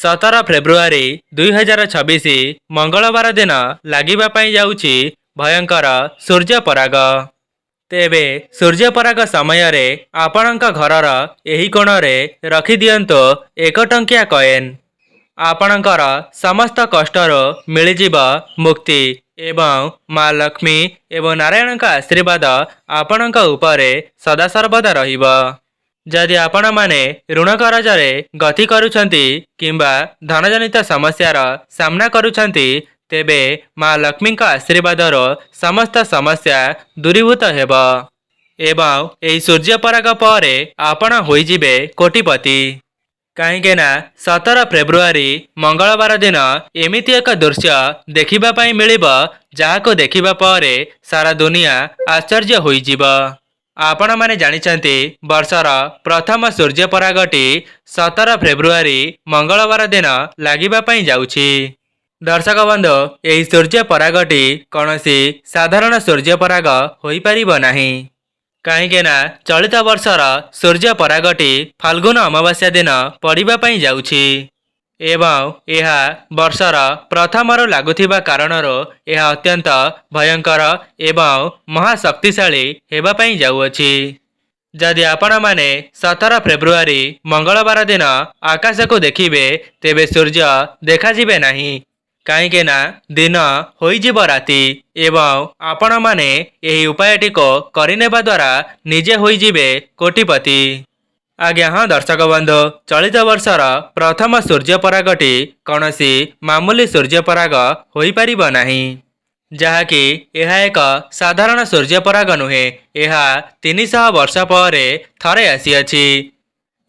17 ଫେବୃଆରୀ 2026 ମଙ୍ଗଳବାର ଦିନ ଲାଗିବା ପାଇଁ ଯାଉଛି ଭୟଙ୍କର ସୂର୍ଯ୍ୟପରାଗ। ତେବେ ସୂର୍ଯ୍ୟପରାଗ ସମୟରେ ଆପଣଙ୍କ ଘରର ଏହି କୋଣରେ ରଖିଦିଅନ୍ତୁ 1 ଟଙ୍କିଆ କଏନ୍। ଆପଣଙ୍କର ସମସ୍ତ କଷ୍ଟରୁ ମିଳିଯିବ ମୁକ୍ତି ଏବଂ ମା ଲକ୍ଷ୍ମୀ ଏବଂ ନାରାୟଣଙ୍କ ଆଶୀର୍ବାଦ ଆପଣଙ୍କ ଉପରେ ସଦାସର୍ବଦା ରହିବ। ଯଦି ଆପଣମାନେ ଋଣ କରଜରେ ଗତି କରୁଛନ୍ତି କିମ୍ବା ଧନଜନିତ ସମସ୍ୟାର ସାମ୍ନା କରୁଛନ୍ତି, ତେବେ ମା ଲକ୍ଷ୍ମୀଙ୍କ ଆଶୀର୍ବାଦରୁ ସମସ୍ତ ସମସ୍ୟା ଦୂରୀଭୂତ ହେବ ଏବଂ ଏହି ସୂର୍ଯ୍ୟପରାଗ ପରେ ଆପଣ ହୋଇଯିବେ କୋଟିପତି। କାହିଁକି ନା 17 ଫେବୃଆରୀ ମଙ୍ଗଳବାର ଦିନ ଏମିତି ଏକ ଦୃଶ୍ୟ ଦେଖିବା ପାଇଁ ମିଳିବ ଯାହାକୁ ଦେଖିବା ପରେ ସାରା ଦୁନିଆ ଆଶ୍ଚର୍ଯ୍ୟ ହୋଇଯିବ। ଆପଣମାନେ ଜାଣିଛନ୍ତି ବର୍ଷର ପ୍ରଥମ ସୂର୍ଯ୍ୟପରାଗଟି 17 ଫେବୃଆରୀ ମଙ୍ଗଳବାର ଦିନ ଲାଗିବା ପାଇଁ ଯାଉଛି। ଦର୍ଶକ ବନ୍ଧୁ, ଏହି ସୂର୍ଯ୍ୟପରାଗଟି କୌଣସି ସାଧାରଣ ସୂର୍ଯ୍ୟପରାଗ ହୋଇପାରିବ ନାହିଁ। କାହିଁକି ନା ଚଳିତ ବର୍ଷର ସୂର୍ଯ୍ୟପରାଗଟି ଫାଲ୍ଗୁନ ଅମାବାସ୍ୟା ଦିନ ପଡ଼ିବା ପାଇଁ ଯାଉଛି ଏବଂ ଏହା ବର୍ଷର ପ୍ରଥମରୁ ଲାଗୁଥିବା କାରଣରୁ ଏହା ଅତ୍ୟନ୍ତ ଭୟଙ୍କର ଏବଂ ମହାଶକ୍ତିଶାଳୀ ହେବା ପାଇଁ ଯାଉଅଛି। ଯଦି ଆପଣମାନେ 17 ଫେବୃଆରୀ ମଙ୍ଗଳବାର ଦିନ ଆକାଶକୁ ଦେଖିବେ, ତେବେ ସୂର୍ଯ୍ୟ ଦେଖାଯିବେ ନାହିଁ। କାହିଁକି ନା ଦିନ ହୋଇଯିବ ରାତି ଏବଂ ଆପଣମାନେ ଏହି ଉପାୟଟିକୁ କରିନେବା ଦ୍ୱାରା ନିଜେ ହୋଇଯିବେ କୋଟିପତି। ଆଜ୍ଞା ହଁ ଦର୍ଶକ ବନ୍ଧୁ, ଚଳିତ ବର୍ଷର ପ୍ରଥମ ସୂର୍ଯ୍ୟପରାଗଟି କୌଣସି ମାମୁଲି ସୂର୍ଯ୍ୟପରାଗ ହୋଇପାରିବ ନାହିଁ। ଯାହାକି ଏହା ଏକ ସାଧାରଣ ସୂର୍ଯ୍ୟପରାଗ ନୁହେଁ। ଏହା 300 ବର୍ଷ ପରେ ଥରେ ଆସିଅଛି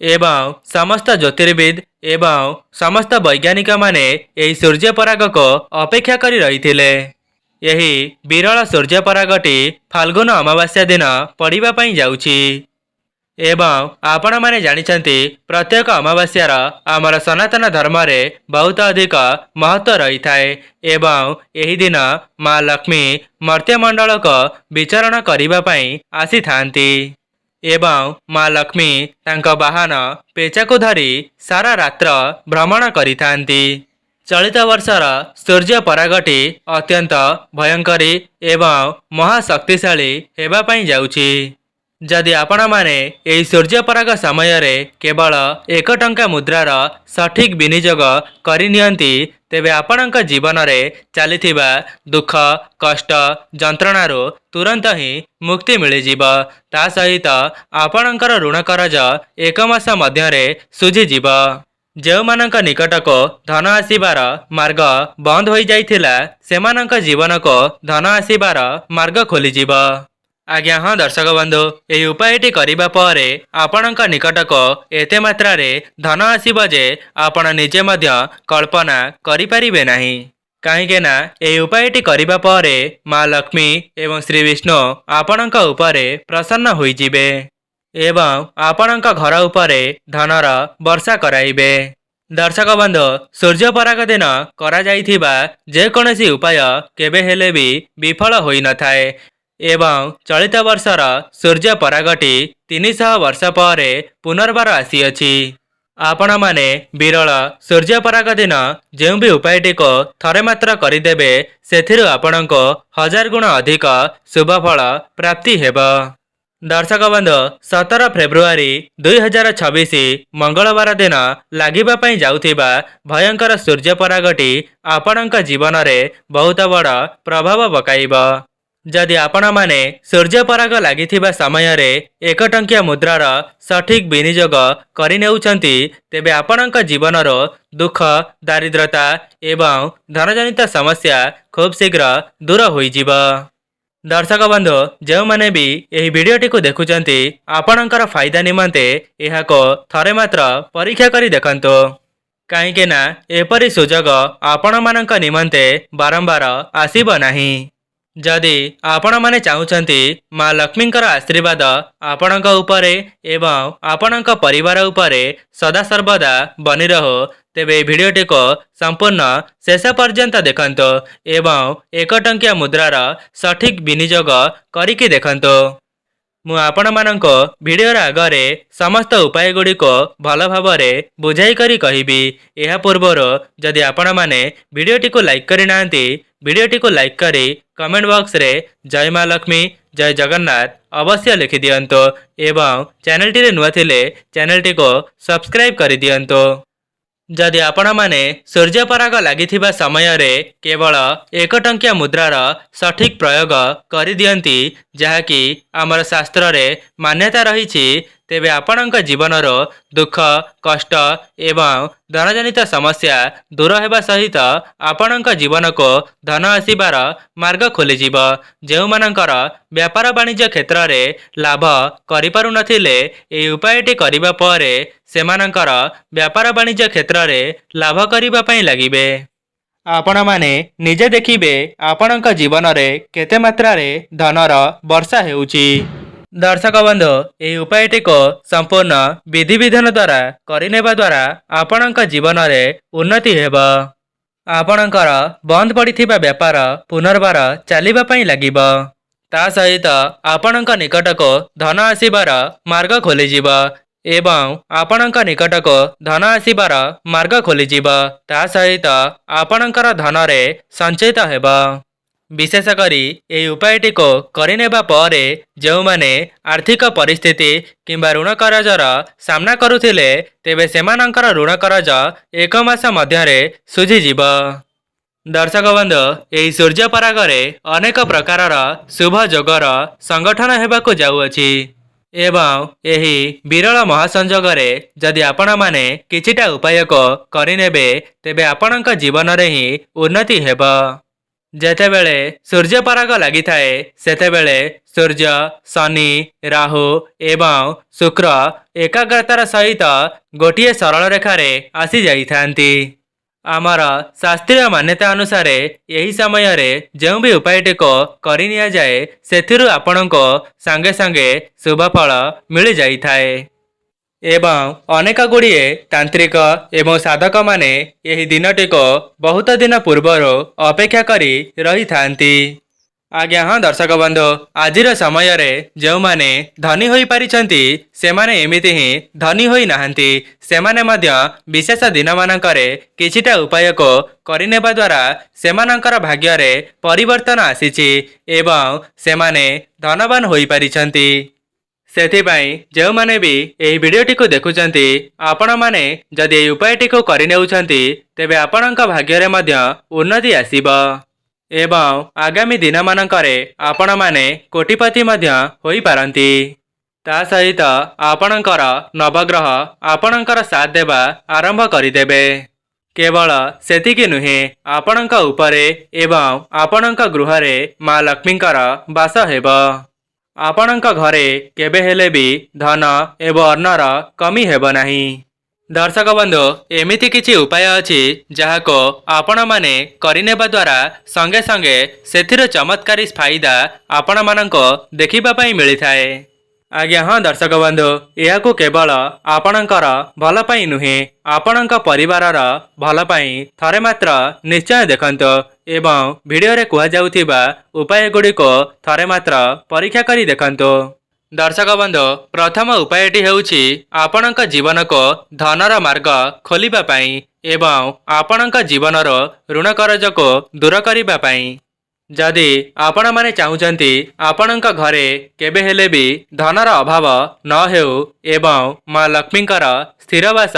ଏବଂ ସମସ୍ତ ଜ୍ୟୋତିର୍ବିଦ ଏବଂ ସମସ୍ତ ବୈଜ୍ଞାନିକମାନେ ଏହି ସୂର୍ଯ୍ୟପରାଗକୁ ଅପେକ୍ଷା କରି ରହିଥିଲେ। ଏହି ବିରଳ ସୂର୍ଯ୍ୟପରାଗଟି ଫାଲ୍ଗୁନ ଅମାବାସ୍ୟା ଦିନ ପଡ଼ିବା ପାଇଁ ଯାଉଛି ଏବଂ ଆପଣମାନେ ଜାଣିଛନ୍ତି ପ୍ରତ୍ୟେକ ଅମାବାସ୍ୟାର ଆମର ସନାତନ ଧର୍ମରେ ବହୁତ ଅଧିକ ମହତ୍ତ୍ୱ ରହିଥାଏ ଏବଂ ଏହି ଦିନ ମା ଲକ୍ଷ୍ମୀ ମର୍ତ୍ତ୍ୟମଣ୍ଡଳକୁ ବିଚରଣ କରିବା ପାଇଁ ଆସିଥାନ୍ତି ଏବଂ ମା ଲକ୍ଷ୍ମୀ ତାଙ୍କ ବାହନ ପେଚାକୁ ଧରି ସାରା ରାତ୍ର ଭ୍ରମଣ କରିଥାନ୍ତି। ଚଳିତ ବର୍ଷର ସୂର୍ଯ୍ୟପରାଗଟି ଅତ୍ୟନ୍ତ ଭୟଙ୍କରୀ ଏବଂ ମହାଶକ୍ତିଶାଳୀ ହେବା ପାଇଁ ଯାଉଛି। ଯଦି ଆପଣମାନେ ଏହି ସୂର୍ଯ୍ୟପରାଗ ସମୟରେ କେବଳ 1 ଟଙ୍କା ମୁଦ୍ରାର ସଠିକ୍ ବିନିଯୋଗ କରିନିଅନ୍ତି, ତେବେ ଆପଣଙ୍କ ଜୀବନରେ ଚାଲିଥିବା ଦୁଃଖ, କଷ୍ଟ, ଯନ୍ତ୍ରଣାରୁ ତୁରନ୍ତ ହିଁ ମୁକ୍ତି ମିଳିଯିବ। ତା ସହିତ ଆପଣଙ୍କର ଋଣ କରଜ 1 ମାସ ମଧ୍ୟରେ ଶୁଝିଯିବ। ଯେଉଁମାନଙ୍କ ନିକଟକୁ ଧନ ଆସିବାର ମାର୍ଗ ବନ୍ଦ ହୋଇଯାଇଥିଲା, ସେମାନଙ୍କ ଜୀବନକୁ ଧନ ଆସିବାର ମାର୍ଗ ଖୋଲିଯିବ। ଆଜ୍ଞା ହଁ ଦର୍ଶକ ବନ୍ଧୁ, ଏହି ଉପାୟଟି କରିବା ପରେ ଆପଣଙ୍କ ନିକଟକୁ ଏତେ ମାତ୍ରାରେ ଧନ ଆସିବ ଯେ ଆପଣ ନିଜେ ମଧ୍ୟ କଳ୍ପନା କରିପାରିବେ ନାହିଁ। କାହିଁକି ନା ଏହି ଉପାୟଟି କରିବା ପରେ ମା ଲକ୍ଷ୍ମୀ ଏବଂ ଶ୍ରୀ ବିଷ୍ଣୁ ଆପଣଙ୍କ ଉପରେ ପ୍ରସନ୍ନ ହୋଇଯିବେ ଏବଂ ଆପଣଙ୍କ ଘର ଉପରେ ଧନର ବର୍ଷା କରାଇବେ। ଦର୍ଶକ ବନ୍ଧୁ, ସୂର୍ଯ୍ୟପରାଗ ଦିନ କରାଯାଇଥିବା ଯେକୌଣସି ଉପାୟ କେବେ ହେଲେ ବି ବିଫଳ ହୋଇନଥାଏ ଏବଂ ଚଳିତ ବର୍ଷର ସୂର୍ଯ୍ୟପରାଗଟି 300 ବର୍ଷ ପରେ ପୁନର୍ବାର ଆସିଅଛି। ଆପଣମାନେ ବିରଳ ସୂର୍ଯ୍ୟପରାଗ ଦିନ ଯେଉଁ ବି ଉପାୟଟିକୁ ଥରେ ମାତ୍ର କରିଦେବେ, ସେଥିରୁ ଆପଣଙ୍କୁ 1000 ଗୁଣ ଅଧିକ ଶୁଭଫଳ ପ୍ରାପ୍ତି ହେବ। ଦର୍ଶକ ବନ୍ଧୁ, 17 ଫେବୃଆରୀ 2026 ମଙ୍ଗଳବାର ଦିନ ଲାଗିବା ପାଇଁ ଯାଉଥିବା ଭୟଙ୍କର ସୂର୍ଯ୍ୟପରାଗଟି ଆପଣଙ୍କ ଜୀବନରେ ବହୁତ ବଡ଼ ପ୍ରଭାବ ପକାଇବ। ଯଦି ଆପଣମାନେ ସୂର୍ଯ୍ୟପରାଗ ଲାଗିଥିବା ସମୟରେ 1 ଟଙ୍କିଆ ମୁଦ୍ରାର ସଠିକ୍ ବିନିଯୋଗ କରିନେଉଛନ୍ତି, ତେବେ ଆପଣଙ୍କ ଜୀବନରୁ ଦୁଃଖ, ଦାରିଦ୍ର୍ୟତା ଏବଂ ଧନଜନିତ ସମସ୍ୟା ଖୁବ୍ ଶୀଘ୍ର ଦୂର ହୋଇଯିବ। ଦର୍ଶକ ବନ୍ଧୁ, ଯେଉଁମାନେ ବି ଏହି ଭିଡ଼ିଓଟିକୁ ଦେଖୁଛନ୍ତି, ଆପଣଙ୍କର ଫାଇଦା ନିମନ୍ତେ ଏହାକୁ ଥରେ ମାତ୍ର ପରୀକ୍ଷା କରି ଦେଖନ୍ତୁ। କାହିଁକି ନା ଏପରି ସୁଯୋଗ ଆପଣମାନଙ୍କ ନିମନ୍ତେ ବାରମ୍ବାର ଆସିବ ନାହିଁ। ଯଦି ଆପଣମାନେ ଚାହୁଁଛନ୍ତି ମା ଲକ୍ଷ୍ମୀଙ୍କର ଆଶୀର୍ବାଦ ଆପଣଙ୍କ ଉପରେ ଏବଂ ଆପଣଙ୍କ ପରିବାର ଉପରେ ସଦାସର୍ବଦା ବନି ରହୁ, ତେବେ ଏହି ଭିଡ଼ିଓଟିକୁ ସମ୍ପୂର୍ଣ୍ଣ ଶେଷ ପର୍ଯ୍ୟନ୍ତ ଦେଖନ୍ତୁ ଏବଂ 1 ଟଙ୍କିଆ ମୁଦ୍ରାର ସଠିକ୍ ବିନିଯୋଗ କରିକି ଦେଖନ୍ତୁ। ମୁଁ ଆପଣମାନଙ୍କ ଭିଡ଼ିଓର ଆଗରେ ସମସ୍ତ ଉପାୟ ଗୁଡ଼ିକ ଭଲ ଭାବରେ ବୁଝାଇ କରି କହିବି। ଏହା ପୂର୍ବରୁ ଯଦି ଆପଣମାନେ ଭିଡ଼ିଓଟିକୁ ଲାଇକ୍ କରିନାହାନ୍ତି, ଭିଡ଼ିଓଟିକୁ ଲାଇକ୍ କରି କମେଣ୍ଟ ବକ୍ସରେ ଜୟ ମା ଲକ୍ଷ୍ମୀ, ଜୟ ଜଗନ୍ନାଥ ଅବଶ୍ୟ ଲେଖିଦିଅନ୍ତୁ ଏବଂ ଚ୍ୟାନେଲଟିରେ ନୂଆ ଥିଲେ ଚ୍ୟାନେଲଟିକୁ ସବସ୍କ୍ରାଇବ୍ କରିଦିଅନ୍ତୁ। ଯଦି ଆପଣମାନେ ସୂର୍ଯ୍ୟପରାଗ ଲାଗିଥିବା ସମୟରେ କେବଳ 1 ଟଙ୍କିଆ ମୁଦ୍ରାର ସଠିକ୍ ପ୍ରୟୋଗ କରିଦିଅନ୍ତି, ଯାହାକି ଆମର ଶାସ୍ତ୍ରରେ ମାନ୍ୟତା ରହିଛି, ତେବେ ଆପଣଙ୍କ ଜୀବନର ଦୁଃଖ, କଷ୍ଟ ଏବଂ ଧନଜନିତ ସମସ୍ୟା ଦୂର ହେବା ସହିତ ଆପଣଙ୍କ ଜୀବନକୁ ଧନ ଆସିବାର ମାର୍ଗ ଖୋଲିଯିବ। ଯେଉଁମାନଙ୍କର ବ୍ୟାପାର ବାଣିଜ୍ୟ କ୍ଷେତ୍ରରେ ଲାଭ କରିପାରୁନଥିଲେ, ଏହି ଉପାୟଟି କରିବା ପରେ ସେମାନଙ୍କର ବ୍ୟାପାର ବାଣିଜ୍ୟ କ୍ଷେତ୍ରରେ ଲାଭ କରିବା ପାଇଁ ଲାଗିବେ। ଆପଣମାନେ ନିଜେ ଦେଖିବେ ଆପଣଙ୍କ ଜୀବନରେ କେତେ ମାତ୍ରାରେ ଧନର ବର୍ଷା ହେଉଛି। ଦର୍ଶକ ବନ୍ଧୁ, ଏହି ଉପାୟଟିକୁ ସମ୍ପୂର୍ଣ୍ଣ ବିଧିବିଧାନ ଦ୍ୱାରା କରିନେବା ଦ୍ୱାରା ଆପଣଙ୍କ ଜୀବନରେ ଉନ୍ନତି ହେବ। ଆପଣଙ୍କର ବନ୍ଦ ପଡ଼ିଥିବା ବ୍ୟାପାର ପୁନର୍ବାର ଚାଲିବା ପାଇଁ ଲାଗିବ। ତା ସହିତ ଆପଣଙ୍କ ନିକଟକୁ ଧନ ଆସିବାର ମାର୍ଗ ଖୋଲିଯିବ ଏବଂ ଆପଣଙ୍କ ନିକଟକୁ ଧନ ଆସିବାର ମାର୍ଗ ଖୋଲିଯିବ। ତା ସହିତ ଆପଣଙ୍କର ଧନରେ ସଞ୍ଚିତ ହେବ। ବିଶେଷ କରି ଏହି ଉପାୟଟିକୁ କରିନେବା ପରେ ଯେଉଁମାନେ ଆର୍ଥିକ ପରିସ୍ଥିତି କିମ୍ବା ଋଣ କରଜର ସାମ୍ନା କରୁଥିଲେ, ତେବେ ସେମାନଙ୍କର ଋଣ କରଜ 1 ମାସ ମଧ୍ୟରେ ଶୁଝିଯିବ। ଦର୍ଶକ ବନ୍ଧୁ, ଏହି ସୂର୍ଯ୍ୟପରାଗରେ ଅନେକ ପ୍ରକାରର ଶୁଭ ଯୋଗର ସଂଗଠନ ହେବାକୁ ଯାଉଅଛି ଏବଂ ଏହି ବିରଳ ମହାସଂଯୋଗରେ ଯଦି ଆପଣମାନେ କିଛିଟା ଉପାୟକୁ କରିନେବେ, ତେବେ ଆପଣଙ୍କ ଜୀବନରେ ହିଁ ଉନ୍ନତି ହେବ। ଯେତେବେଳେ ସୂର୍ଯ୍ୟପରାଗ ଲାଗିଥାଏ, ସେତେବେଳେ ସୂର୍ଯ୍ୟ, ଶନି, ରାହୁ ଏବଂ ଶୁକ୍ର ଏକାଗ୍ରତାର ସହିତ ଗୋଟିଏ ସରଳ ରେଖାରେ ଆସିଯାଇଥାନ୍ତି। ଆମର ଶାସ୍ତ୍ରୀୟ ମାନ୍ୟତା ଅନୁସାରେ ଏହି ସମୟରେ ଯେଉଁ ବି ଉପାୟଟିକୁ କରି ନିଆଯାଏ, ସେଥିରୁ ଆପଣଙ୍କୁ ସାଙ୍ଗେ ସାଙ୍ଗେ ଶୁଭଫଳ ମିଳିଯାଇଥାଏ ଏବଂ ଅନେକ ଗୁଡ଼ିଏ ତାନ୍ତ୍ରିକ ଏବଂ ସାଧକମାନେ ଏହି ଦିନଟିକୁ ବହୁତ ଦିନ ପୂର୍ବରୁ ଅପେକ୍ଷା କରି ରହିଥାନ୍ତି। ଆଜ୍ଞା ହଁ ଦର୍ଶକ ବନ୍ଧୁ, ଆଜିର ସମୟରେ ଯେଉଁମାନେ ଧନୀ ହୋଇପାରିଛନ୍ତି, ସେମାନେ ଏମିତି ହିଁ ଧନୀ ହୋଇନାହାନ୍ତି। ସେମାନେ ମଧ୍ୟ ବିଶେଷ ଦିନମାନଙ୍କରେ କିଛିଟା ଉପାୟକୁ କରିନେବା ଦ୍ୱାରା ସେମାନଙ୍କର ଭାଗ୍ୟରେ ପରିବର୍ତ୍ତନ ଆସିଛି ଏବଂ ସେମାନେ ଧନବାନ ହୋଇପାରିଛନ୍ତି। ସେଥିପାଇଁ ଯେଉଁମାନେ ବି ଏହି ଭିଡ଼ିଓଟିକୁ ଦେଖୁଛନ୍ତି, ଆପଣମାନେ ଯଦି ଏହି ଉପାୟଟିକୁ କରିନେଉଛନ୍ତି, ତେବେ ଆପଣଙ୍କ ଭାଗ୍ୟରେ ମଧ୍ୟ ଉନ୍ନତି ଆସିବ ଏବଂ ଆଗାମୀ ଦିନମାନଙ୍କରେ ଆପଣମାନେ କୋଟିପତି ମଧ୍ୟ ହୋଇପାରନ୍ତି। ତା ସହିତ ଆପଣଙ୍କର ନବଗ୍ରହ ଆପଣଙ୍କର ସାଥ ଦେବା ଆରମ୍ଭ କରିଦେବେ। କେବଳ ସେତିକି ନୁହେଁ, ଆପଣଙ୍କ ଉପରେ ଏବଂ ଆପଣଙ୍କ ଗୃହରେ ମା ଲକ୍ଷ୍ମୀଙ୍କର ବାସ ହେବ। ଆପଣଙ୍କ ଘରେ କେବେ ହେଲେ ବି ଧନ ଏବଂ ଅନ୍ନର କମି ହେବ ନାହିଁ। ଦର୍ଶକ ବନ୍ଧୁ, ଏମିତି କିଛି ଉପାୟ ଅଛି ଯାହାକୁ ଆପଣମାନେ କରିନେବା ଦ୍ୱାରା ସଙ୍ଗେ ସଙ୍ଗେ ସେଥିରୁ ଚମତ୍କାରୀ ଫାଇଦା ଆପଣମାନଙ୍କୁ ଦେଖିବା ପାଇଁ ମିଳିଥାଏ। ଆଜ୍ଞା ହଁ ଦର୍ଶକ ବନ୍ଧୁ, ଏହାକୁ କେବଳ ଆପଣଙ୍କର ଭଲ ପାଇଁ ନୁହେଁ, ଆପଣଙ୍କ ପରିବାରର ଭଲ ପାଇଁ ଥରେ ମାତ୍ର ନିଶ୍ଚୟ ଦେଖନ୍ତୁ ଏବଂ ଭିଡ଼ିଓରେ କୁହାଯାଉଥିବା ଉପାୟ ଗୁଡ଼ିକୁ ଥରେ ମାତ୍ର ପରୀକ୍ଷା କରି ଦେଖନ୍ତୁ। ଦର୍ଶକ ବନ୍ଧୁ, ପ୍ରଥମ ଉପାୟଟି ହେଉଛି ଆପଣଙ୍କ ଜୀବନକୁ ଧନର ମାର୍ଗ ଖୋଲିବା ପାଇଁ ଏବଂ ଆପଣଙ୍କ ଜୀବନର ଋଣ କରଜକୁ ଦୂର କରିବା ପାଇଁ। ଯଦି ଆପଣମାନେ ଚାହୁଁଛନ୍ତି ଆପଣଙ୍କ ଘରେ କେବେ ହେଲେ ବି ଧନର ଅଭାବ ନ ହେଉ ଏବଂ ମା ଲକ୍ଷ୍ମୀଙ୍କର ସ୍ଥିର ବାସ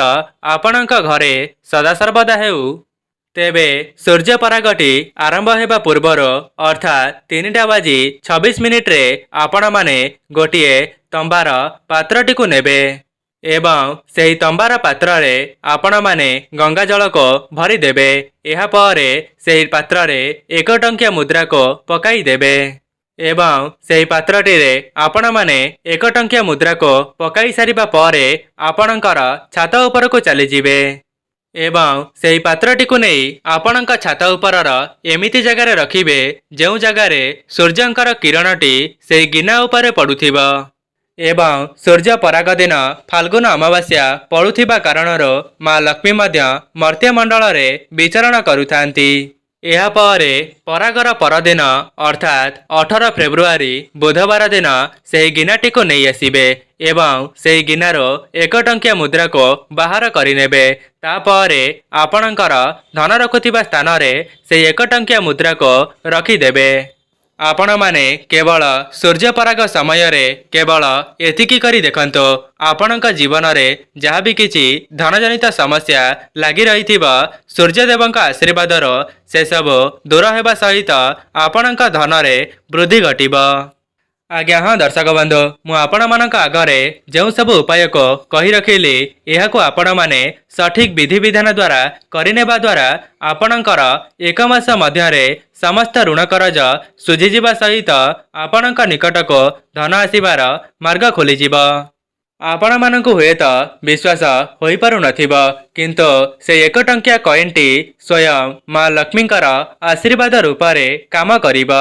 ଆପଣଙ୍କ ଘରେ ସଦାସର୍ବଦା ହେଉ, ତେବେ ସୂର୍ଯ୍ୟପରାଗଟି ଆରମ୍ଭ ହେବା ପୂର୍ବରୁ ଅର୍ଥାତ୍ 3ଟା ବାଜି 26 ମିନିଟରେ ଆପଣମାନେ ଗୋଟିଏ ତମ୍ବାର ପାତ୍ରଟିକୁ ନେବେ ଏବଂ ସେହି ତମ୍ବାର ପାତ୍ରରେ ଆପଣମାନେ ଗଙ୍ଗା ଜଳକୁ ଭରିଦେବେ। ଏହାପରେ ସେହି ପାତ୍ରରେ 1 ଟଙ୍କିଆ ମୁଦ୍ରାକୁ ପକାଇଦେବେ ଏବଂ ସେହି ପାତ୍ରଟିରେ ଆପଣମାନେ 1 ଟଙ୍କିଆ ମୁଦ୍ରାକୁ ପକାଇ ସାରିବା ପରେ ଆପଣଙ୍କର ଛାତ ଉପରକୁ ଚାଲିଯିବେ ଏବଂ ସେହି ପାତ୍ରଟିକୁ ନେଇ ଆପଣଙ୍କ ଛାତ ଉପରର ଏମିତି ଜାଗାରେ ରଖିବେ ଯେଉଁ ଜାଗାରେ ସୂର୍ଯ୍ୟଙ୍କର କିରଣଟି ସେହି ଗିନା ଉପରେ ପଡ଼ୁଥିବ ଏବଂ ସୂର୍ଯ୍ୟପରାଗ ଦିନ ଫାଲ୍ଗୁନ ଅମାବାସ୍ୟା ପଡ଼ୁଥିବା କାରଣରୁ ମା ଲକ୍ଷ୍ମୀ ମଧ୍ୟ ମର୍ତ୍ତ୍ୟମଣ୍ଡଳରେ ବିଚରଣ କରୁଥାନ୍ତି। ଏହାପରେ ପରାଗର ପରଦିନ ଅର୍ଥାତ୍ 18 ଫେବୃଆରୀ ବୁଧବାର ଦିନ ସେହି ଗିନାଟିକୁ ନେଇ ଆସିବେ ଏବଂ ସେହି ଗିନାରୁ 1 ଟଙ୍କିଆ ମୁଦ୍ରାକୁ ବାହାର କରିନେବେ। ତାପରେ ଆପଣଙ୍କର ଧନ ରଖୁଥିବା ସ୍ଥାନରେ ସେହି 1 ଟଙ୍କିଆ ମୁଦ୍ରାକୁ ରଖିଦେବେ। ଆପଣମାନେ କେବଳ ସୂର୍ଯ୍ୟପରାଗ ସମୟରେ କେବଳ ଏତିକି କରି ଦେଖନ୍ତୁ। ଆପଣଙ୍କ ଜୀବନରେ ଯାହା ବି କିଛି ଧନଜନିତ ସମସ୍ୟା ଲାଗି ରହିଥିବ, ସୂର୍ଯ୍ୟଦେବଙ୍କ ଆଶୀର୍ବାଦରୁ ସେସବୁ ଦୂର ହେବା ସହିତ ଆପଣଙ୍କ ଧନରେ ବୃଦ୍ଧି ଘଟିବ। ଆଜ୍ଞା ହଁ ଦର୍ଶକ ବନ୍ଧୁ, ମୁଁ ଆପଣମାନଙ୍କ ଆଗରେ ଯେଉଁ ସବୁ ଉପାୟକୁ କହି ରଖିଲି, ଏହାକୁ ଆପଣମାନେ ସଠିକ୍ ବିଧିବିଧାନ ଦ୍ୱାରା କରିନେବା ଦ୍ୱାରା ଆପଣଙ୍କର 1 ମାସ ମଧ୍ୟରେ ସମସ୍ତ ଋଣ କରଜ ଶୁଝିଯିବା ସହିତ ଆପଣଙ୍କ ନିକଟକୁ ଧନ ଆସିବାର ମାର୍ଗ ଖୋଲିଯିବ। ଆପଣମାନଙ୍କୁ ହୁଏତ ବିଶ୍ୱାସ ହୋଇପାରୁନଥିବ, କିନ୍ତୁ ସେହି 1 ଟଙ୍କିଆ କଏନ୍ଟି ସ୍ୱୟଂ ମା ଲକ୍ଷ୍ମୀଙ୍କର ଆଶୀର୍ବାଦ ରୂପରେ କାମ କରିବ।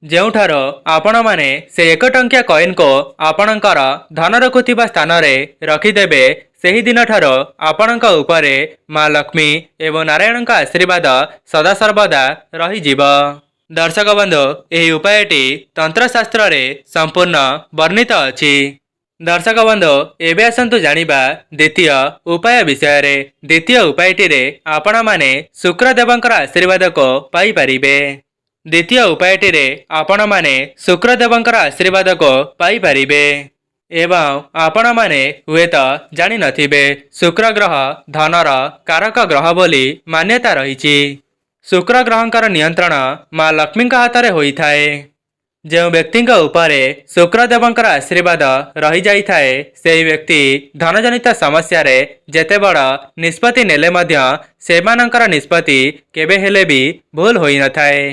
ଯେଉଁଠାରୁ ଆପଣମାନେ ସେହି 1 ଟଙ୍କିଆ କଏନ୍କୁ ଆପଣଙ୍କର ଧନ ରଖୁଥିବା ସ୍ଥାନରେ ରଖିଦେବେ, ସେହି ଦିନଠାରୁ ଆପଣଙ୍କ ଉପରେ ମା ଲକ୍ଷ୍ମୀ ଏବଂ ନାରାୟଣଙ୍କ ଆଶୀର୍ବାଦ ସଦାସର୍ବଦା ରହିଯିବ। ଦର୍ଶକ ବନ୍ଧୁ, ଏହି ଉପାୟଟି ତନ୍ତ୍ରଶାସ୍ତ୍ରରେ ସମ୍ପୂର୍ଣ୍ଣ ବର୍ଣ୍ଣିତ ଅଛି। ଦର୍ଶକ ବନ୍ଧୁ, ଏବେ ଆସନ୍ତୁ ଜାଣିବା ଦ୍ୱିତୀୟ ଉପାୟ ବିଷୟରେ। ଦ୍ୱିତୀୟ ଉପାୟଟିରେ ଆପଣମାନେ ଶୁକ୍ରଦେବଙ୍କର ଆଶୀର୍ବାଦକୁ ପାଇପାରିବେ। ଦ୍ୱିତୀୟ ଉପାୟଟିରେ ଆପଣମାନେ ଶୁକ୍ରଦେବଙ୍କର ଆଶୀର୍ବାଦକୁ ପାଇପାରିବେ ଏବଂ ଆପଣମାନେ ହୁଏତ ଜାଣିନଥିବେ, ଶୁକ୍ର ଗ୍ରହ ଧନର କାରକ ଗ୍ରହ ବୋଲି ମାନ୍ୟତା ରହିଛି। ଶୁକ୍ର ଗ୍ରହଙ୍କର ନିୟନ୍ତ୍ରଣ ମା ଲକ୍ଷ୍ମୀଙ୍କ ହାତରେ ହୋଇଥାଏ। ଯେଉଁ ବ୍ୟକ୍ତିଙ୍କ ଉପରେ ଶୁକ୍ରଦେବଙ୍କର ଆଶୀର୍ବାଦ ରହିଯାଇଥାଏ, ସେହି ବ୍ୟକ୍ତି ଧନଜନିତ ସମସ୍ୟାରେ ଯେତେ ବଡ଼ ନିଷ୍ପତ୍ତି ନେଲେ ମଧ୍ୟ ସେମାନଙ୍କର ନିଷ୍ପତ୍ତି କେବେ ହେଲେ ବି ଭୁଲ ହୋଇନଥାଏ।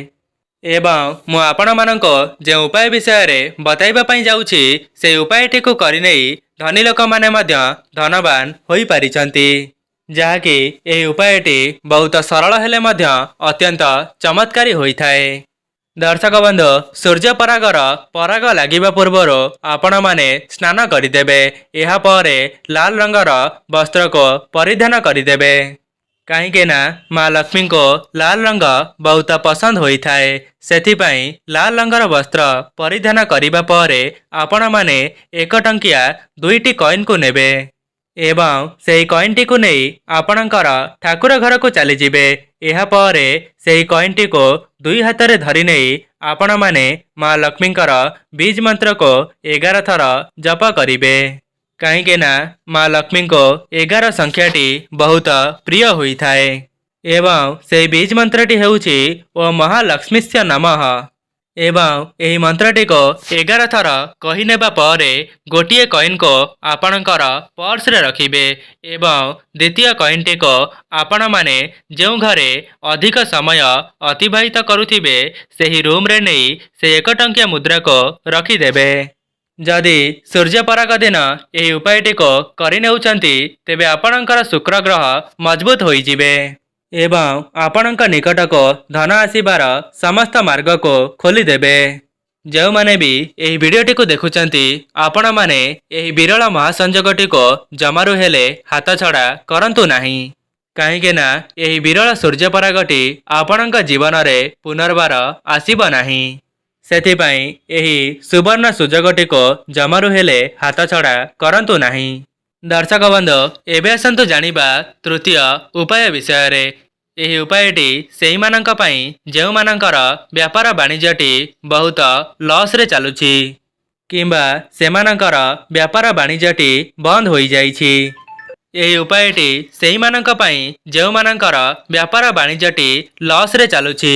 ଏବଂ ମୁଁ ଆପଣମାନଙ୍କୁ ଯେଉଁ ଉପାୟ ବିଷୟରେ ବତାଇବା ପାଇଁ ଯାଉଛି, ସେହି ଉପାୟଟିକୁ କରିନେଇ ଧନୀ ଲୋକମାନେ ମଧ୍ୟ ଧନବାନ ହୋଇପାରିଛନ୍ତି। ଯାହାକି ଏହି ଉପାୟଟି ବହୁତ ସରଳ ହେଲେ ମଧ୍ୟ ଅତ୍ୟନ୍ତ ଚମତ୍କାରୀ ହୋଇଥାଏ। ଦର୍ଶକ ବନ୍ଧୁ, ସୂର୍ଯ୍ୟପରାଗର ପରାଗ ଲାଗିବା ପୂର୍ବରୁ ଆପଣମାନେ ସ୍ନାନ କରିଦେବେ। ଏହାପରେ ଲାଲ ରଙ୍ଗର ବସ୍ତ୍ରକୁ ପରିଧାନ କରିଦେବେ। କାହିଁକି ନା ମା ଲକ୍ଷ୍ମୀଙ୍କୁ ଲାଲ ରଙ୍ଗ ବହୁତ ପସନ୍ଦ ହୋଇଥାଏ। ସେଥିପାଇଁ ଲାଲ ରଙ୍ଗର ବସ୍ତ୍ର ପରିଧାନ କରିବା ପରେ ଆପଣମାନେ 1 ଟଙ୍କିଆ 2ଟି କଏନ୍କୁ ନେବେ ଏବଂ ସେହି କଏନ୍ଟିକୁ ନେଇ ଆପଣଙ୍କର ଠାକୁର ଘରକୁ ଚାଲିଯିବେ। ଏହାପରେ ସେହି କଏନ୍ଟିକୁ 2 ହାତରେ ଧରି ନେଇ ଆପଣମାନେ ମା ଲକ୍ଷ୍ମୀଙ୍କର ବୀଜ ମନ୍ତ୍ରକୁ 11 ଥର ଜପ କରିବେ। କାହିଁକି ନା ମା ଲକ୍ଷ୍ମୀଙ୍କୁ 11 ସଂଖ୍ୟାଟି ବହୁତ ପ୍ରିୟ ହୋଇଥାଏ ଏବଂ ସେହି ବୀଜ ମନ୍ତ୍ରଟି ହେଉଛି ଓ ମହାଲକ୍ଷ୍ମୀସ୍ୟ ନମଃ। ଏବଂ ଏହି ମନ୍ତ୍ରଟିକୁ 11 ଥର କହିନେବା ପରେ ଗୋଟିଏ କଏନ୍କୁ ଆପଣଙ୍କର ପର୍ସରେ ରଖିବେ ଏବଂ ଦ୍ୱିତୀୟ କଏନ୍ଟିକୁ ଆପଣମାନେ ଯେଉଁ ଘରେ ଅଧିକ ସମୟ ଅତିବାହିତ କରୁଥିବେ, ସେହି ରୁମ୍ରେ ନେଇ ସେହି 1 ଟଙ୍କିଆ ମୁଦ୍ରାକୁ ରଖିଦେବେ। ଯଦି ସୂର୍ଯ୍ୟପରାଗ ଦିନ ଏହି ଉପାୟଟିକୁ କରିନେଉଛନ୍ତି, ତେବେ ଆପଣଙ୍କର ଶୁକ୍ର ଗ୍ରହ ମଜବୁତ ହୋଇଯିବେ ଏବଂ ଆପଣଙ୍କ ନିକଟକୁ ଧନ ଆସିବାର ସମସ୍ତ ମାର୍ଗକୁ ଖୋଲିଦେବେ। ଯେଉଁମାନେ ବି ଏହି ଭିଡ଼ିଓଟିକୁ ଦେଖୁଛନ୍ତି, ଆପଣମାନେ ଏହି ବିରଳ ମହାସଂଯୋଗଟିକୁ ଜମାରୁ ହେଲେ ହାତଛଡ଼ା କରନ୍ତୁ ନାହିଁ। କାହିଁକି ନା ଏହି ବିରଳ ସୂର୍ଯ୍ୟପରାଗଟି ଆପଣଙ୍କ ଜୀବନରେ ପୁନର୍ବାର ଆସିବ ନାହିଁ। ସେଥିପାଇଁ ଏହି ସୁବର୍ଣ୍ଣ ସୁଯୋଗଟିକୁ ଜମାରୁ ହେଲେ ହାତଛଡ଼ା କରନ୍ତୁ ନାହିଁ। ଦର୍ଶକ ବନ୍ଧୁ, ଏବେ ଆସନ୍ତୁ ଜାଣିବା ତୃତୀୟ ଉପାୟ ବିଷୟରେ। ଏହି ଉପାୟଟି ସେହିମାନଙ୍କ ପାଇଁ ଯେଉଁମାନଙ୍କର ବ୍ୟାପାର ବାଣିଜ୍ୟଟି ବହୁତ ଲସ୍ରେ ଚାଲୁଛି କିମ୍ବା ସେମାନଙ୍କର ବ୍ୟାପାର ବାଣିଜ୍ୟଟି ବନ୍ଦ ହୋଇଯାଇଛି। ଏହି ଉପାୟଟି ସେହିମାନଙ୍କ ପାଇଁ ଯେଉଁମାନଙ୍କର ବ୍ୟାପାର ବାଣିଜ୍ୟଟି ଲସ୍ରେ ଚାଲୁଛି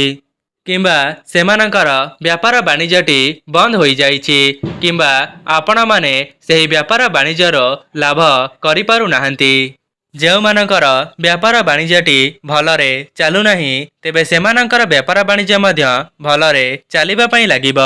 କିମ୍ବା ସେମାନଙ୍କର ବ୍ୟାପାର ବାଣିଜ୍ୟଟି ବନ୍ଦ ହୋଇଯାଇଛି କିମ୍ବା ଆପଣମାନେ ସେହି ବ୍ୟାପାର ବାଣିଜ୍ୟର ଲାଭ କରିପାରୁନାହାନ୍ତି। ଯେଉଁମାନଙ୍କର ବ୍ୟାପାର ବାଣିଜ୍ୟଟି ଭଲରେ ଚାଲୁନାହିଁ, ତେବେ ସେମାନଙ୍କର ବ୍ୟାପାର ବାଣିଜ୍ୟ ମଧ୍ୟ ଭଲରେ ଚାଲିବା ପାଇଁ ଲାଗିବ।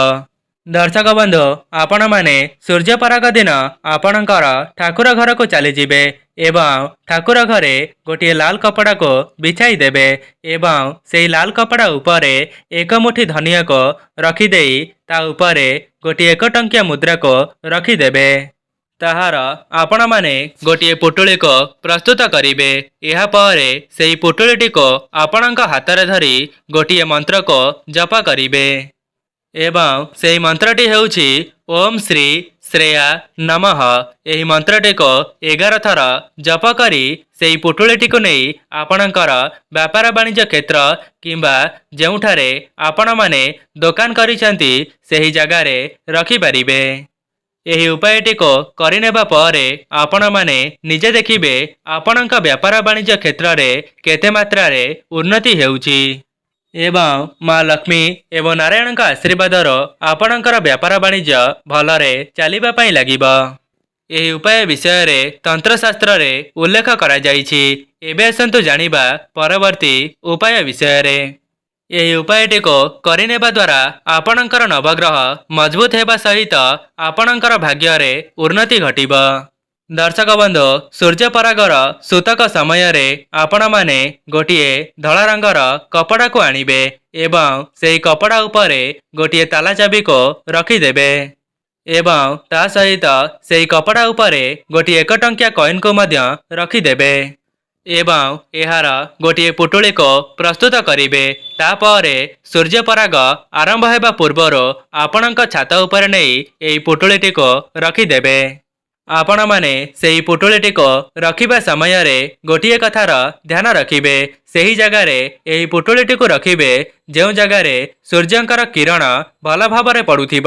ଦର୍ଶକ ବନ୍ଧୁ, ଆପଣମାନେ ସୂର୍ଯ୍ୟପରାଗ ଦିନ ଆପଣଙ୍କର ଠାକୁର ଘରକୁ ଚାଲିଯିବେ ଏବଂ ଠାକୁର ଘରେ ଗୋଟିଏ ଲାଲ କପଡ଼ାକୁ ବିଛାଇ ଦେବେ ଏବଂ ସେହି ଲାଲ କପଡ଼ା ଉପରେ 1 ମୁଠି ଧନିଆକୁ ରଖିଦେଇ ତା ଉପରେ ଗୋଟିଏ 1 ଟଙ୍କିଆ ମୁଦ୍ରାକୁ ରଖିଦେବେ। ତାହାର ଆପଣମାନେ ଗୋଟିଏ ପୁଟୁଳିକୁ ପ୍ରସ୍ତୁତ କରିବେ। ଏହାପରେ ସେହି ପୁଟୁଳିଟିକୁ ଆପଣଙ୍କ ହାତରେ ଧରି ଗୋଟିଏ ମନ୍ତ୍ରକୁ ଜପ କରିବେ ଏବଂ ସେହି ମନ୍ତ୍ରଟି ହେଉଛି ଓମ୍ ଶ୍ରୀ ଶ୍ରେୟା ନମଃ। ଏହି ମନ୍ତ୍ରଟିକୁ 11 ଥର ଜପ କରି ସେହି ପୁଟୁଳିଟିକୁ ନେଇ ଆପଣଙ୍କର ବ୍ୟାପାର ବାଣିଜ୍ୟ କ୍ଷେତ୍ର କିମ୍ବା ଯେଉଁଠାରେ ଆପଣମାନେ ଦୋକାନ କରିଛନ୍ତି ସେହି ଜାଗାରେ ରଖିପାରିବେ। ଏହି ଉପାୟଟିକୁ କରିନେବା ପରେ ଆପଣମାନେ ନିଜେ ଦେଖିବେ ଆପଣଙ୍କ ବ୍ୟାପାର ବାଣିଜ୍ୟ କ୍ଷେତ୍ରରେ କେତେ ମାତ୍ରାରେ ଉନ୍ନତି ହେଉଛି ଏବଂ ମା ଲକ୍ଷ୍ମୀ ଏବଂ ନାରାୟଣଙ୍କ ଆଶୀର୍ବାଦରୁ ଆପଣଙ୍କର ବ୍ୟାପାର ବାଣିଜ୍ୟ ଭଲରେ ଚାଲିବା ପାଇଁ ଲାଗିବ। ଏହି ଉପାୟ ବିଷୟରେ ତନ୍ତ୍ରଶାସ୍ତ୍ରରେ ଉଲ୍ଲେଖ କରାଯାଇଛି। ଏବେ ଆସନ୍ତୁ ଜାଣିବା ପରବର୍ତ୍ତୀ ଉପାୟ ବିଷୟରେ। ଏହି ଉପାୟଟିକୁ କରିନେବା ଦ୍ୱାରା ଆପଣଙ୍କର ନବଗ୍ରହ ମଜବୁତ ହେବା ସହିତ ଆପଣଙ୍କର ଭାଗ୍ୟରେ ଉନ୍ନତି ଘଟିବ। ଦର୍ଶକ ବନ୍ଧୁ, ସୂର୍ଯ୍ୟପରାଗର ସୂତକ ସମୟରେ ଆପଣମାନେ ଗୋଟିଏ ଧଳା ରଙ୍ଗର କପଡ଼ାକୁ ଆଣିବେ ଏବଂ ସେହି କପଡ଼ା ଉପରେ ଗୋଟିଏ ତାଲା ଚାବିକୁ ରଖିଦେବେ ଏବଂ ତା ସହିତ ସେହି କପଡ଼ା ଉପରେ ଗୋଟିଏ 1 ଟଙ୍କିଆ କଏନ୍କୁ ମଧ୍ୟ ରଖିଦେବେ ଏବଂ ଏହାର ଗୋଟିଏ ପୁଟୁଳିକୁ ପ୍ରସ୍ତୁତ କରିବେ। ତାପରେ ସୂର୍ଯ୍ୟପରାଗ ଆରମ୍ଭ ହେବା ପୂର୍ବରୁ ଆପଣଙ୍କ ଛାତ ଉପରେ ନେଇ ଏହି ପୁଟୁଳିଟିକୁ ରଖିଦେବେ। ଆପଣମାନେ ସେହି ପୁଟୁଳିଟିକୁ ରଖିବା ସମୟରେ ଗୋଟିଏ କଥାର ଧ୍ୟାନ ରଖିବେ। ସେହି ଜାଗାରେ ଏହି ପୁଟୁଳିଟିକୁ ରଖିବେ ଯେଉଁ ଜାଗାରେ ସୂର୍ଯ୍ୟଙ୍କର କିରଣ ଭଲ ଭାବରେ ପଡ଼ୁଥିବ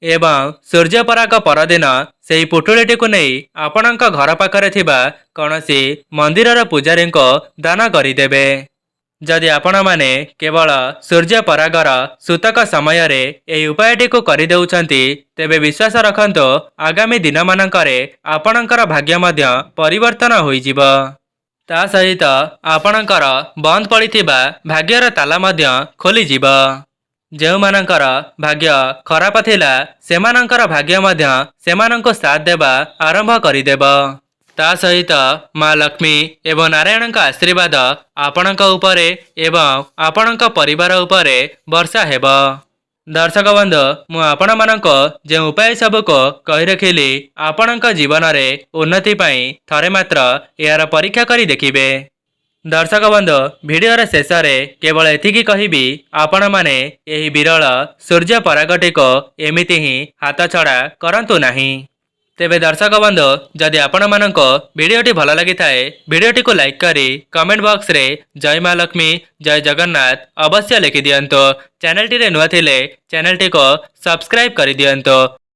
ଏବଂ ସୂର୍ଯ୍ୟପରାଗ ପରଦିନ ସେହି ପୁଟୁଳିଟିକୁ ନେଇ ଆପଣଙ୍କ ଘର ପାଖରେ ଥିବା କୌଣସି ମନ୍ଦିରର ପୂଜାରୀଙ୍କୁ ଦାନ କରିଦେବେ। ଯଦି ଆପଣମାନେ କେବଳ ସୂର୍ଯ୍ୟପରାଗର ସୂତକ ସମୟରେ ଏହି ଉପାୟଟିକୁ କରିଦେଉଛନ୍ତି ତେବେ ବିଶ୍ୱାସ ରଖନ୍ତୁ ଆଗାମୀ ଦିନମାନଙ୍କରେ ଆପଣଙ୍କର ଭାଗ୍ୟ ମଧ୍ୟ ପରିବର୍ତ୍ତନ ହୋଇଯିବ। ତା ସହିତ ଆପଣଙ୍କର ବନ୍ଦ ପଡ଼ିଥିବା ଭାଗ୍ୟର ତାଲା ମଧ୍ୟ ଖୋଲିଯିବ। ଯେଉଁମାନଙ୍କର ଭାଗ୍ୟ ଖରାପ ଥିଲା ସେମାନଙ୍କର ଭାଗ୍ୟ ମଧ୍ୟ ସେମାନଙ୍କୁ ସାଥ ଦେବା ଆରମ୍ଭ କରିଦେବ। ତା ସହିତ ମା ଲକ୍ଷ୍ମୀ ଏବଂ ନାରାୟଣଙ୍କ ଆଶୀର୍ବାଦ ଆପଣଙ୍କ ଉପରେ ଏବଂ ଆପଣଙ୍କ ପରିବାର ଉପରେ ବର୍ଷା ହେବ। ଦର୍ଶକ ବନ୍ଧୁ, ମୁଁ ଆପଣମାନଙ୍କୁ ଯେଉଁ ଉପାୟ ସବୁକୁ କହି ରଖିଲି ଆପଣଙ୍କ ଜୀବନରେ ଉନ୍ନତି ପାଇଁ ଥରେ ମାତ୍ର ଏହାର ପରୀକ୍ଷା କରି ଦେଖିବେ। ଦର୍ଶକ ବନ୍ଧୁ, ଭିଡ଼ିଓର ଶେଷରେ କେବଳ ଏତିକି କହିବି, ଆପଣମାନେ ଏହି ବିରଳ ସୂର୍ଯ୍ୟ ପରାଗଟିକୁ ଏମିତି ହିଁ ହାତଛଡ଼ା କରନ୍ତୁ ନାହିଁ। ତେବେ ଦର୍ଶକ ବନ୍ଧୁ, ଯଦି ଆପଣମାନଙ୍କୁ ଭିଡ଼ିଓଟି ଭଲ ଲାଗିଥାଏ ଭିଡ଼ିଓଟିକୁ ଲାଇକ୍ କରି କମେଣ୍ଟ ବକ୍ସରେ ଜୟ ମା ଲକ୍ଷ୍ମୀ ଜୟ ଜଗନ୍ନାଥ ଅବଶ୍ୟ ଲେଖିଦିଅନ୍ତୁ। ଚ୍ୟାନେଲଟିରେ ନୂଆ ଥିଲେ ଚ୍ୟାନେଲଟିକୁ ସବସ୍କ୍ରାଇବ୍ କରିଦିଅନ୍ତୁ।